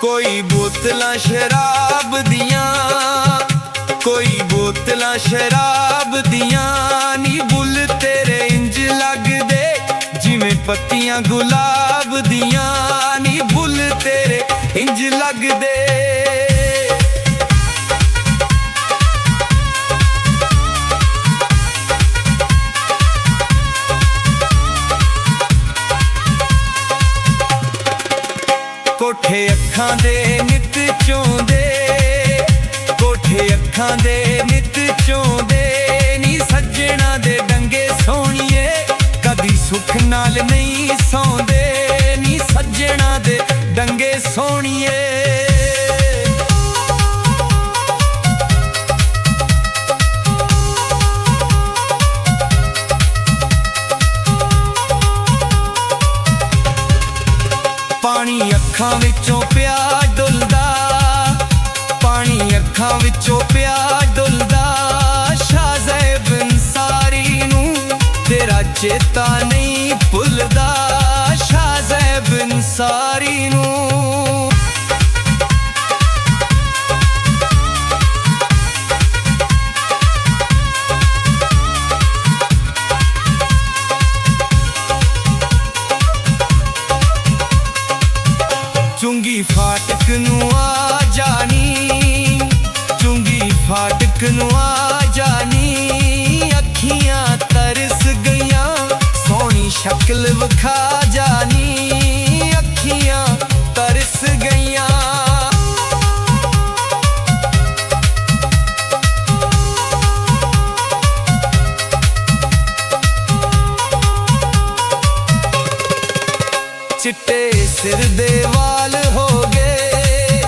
कोई बोतलां शराब दियां, कोई बोतलां शराब दियां नी बुल तेरे इंज लगदे जिवें पत्तियां गुलाब दियां नी बुल तेरे इंज लगदे। कोठे अखां दे नित चोंदे, कोठे अखां दे नित चोंदे नी सज्जणा दे डंगे सोहणिए कदी सुख नाल नहीं सौंदे नी सज्जणा दे डंगे सोहणिए। पानी अखां विचों पिया डुलदा, पानी अखां विचों पिया डुलदा शाहज़ैब अंसारी नूं तेरा चेता नहीं भुलदा शाहज़ैब अंसारी नूं। चुंगी फाटक नूं आ जानी, चुंगी फाटक नूं आ जानी अखियां तरस गईयां सोहनी शक्ल विखा जानी अखियां तरस गईयां। चिट्टे सिर दे वाल हो गए,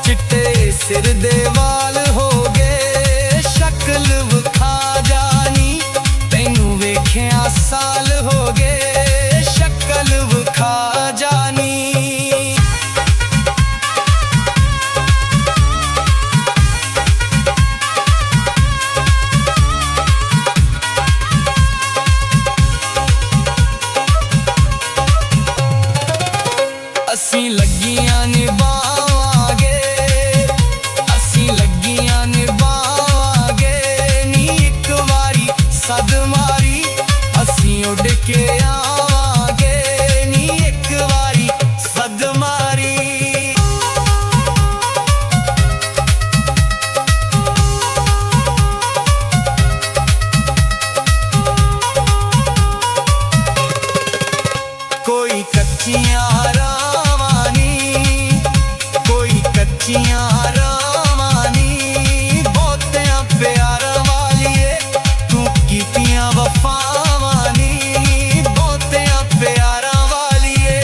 चिट्टे सिर दे वाल हो गए शक्ल विखा जानी तैनू वेखिया साल हो गए शक्ल विखा जानी। असीं लगियां निभावांगे, असीं लगियां निभावांगे नी एक वारी सद मारी असीं उड़ के आवांगे नी एक वारी सद मारी। कोई कच्चियां कच्चियां रावानी बहुतियां प्यारां वालिए तू कीतियां वफावानी बहुतियां प्यारां वालिए।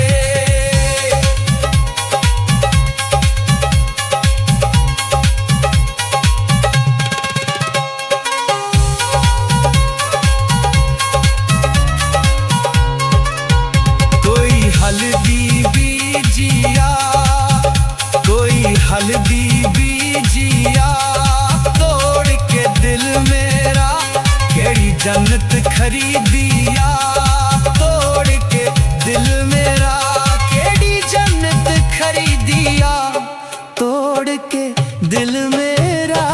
कोई हल्दी बीजिया, कोई हल्दी बीजिया तोड़ के दिल मेरा केड़ी जन्नत खरीदिया तोड़ के दिल मेरा केड़ी जन्नत खरीदिया तोड़ के दिल मेरा।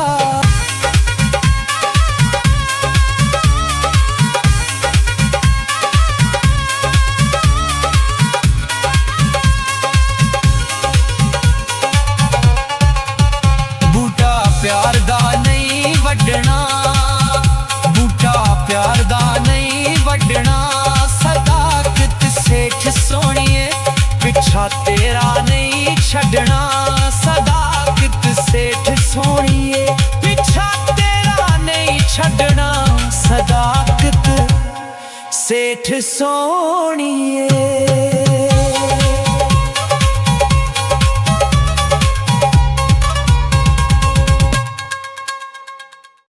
प्यार दा नहीं वड्डना, बूटा प्यार दा नहीं वड्डना सदाकत सेठ सोहणिए पिछा तेरा नहीं छड्डना सदाकत सेठ सोहणिए पिछा तेरा नहीं छड्डना सदाकत सेठ सोहणिए।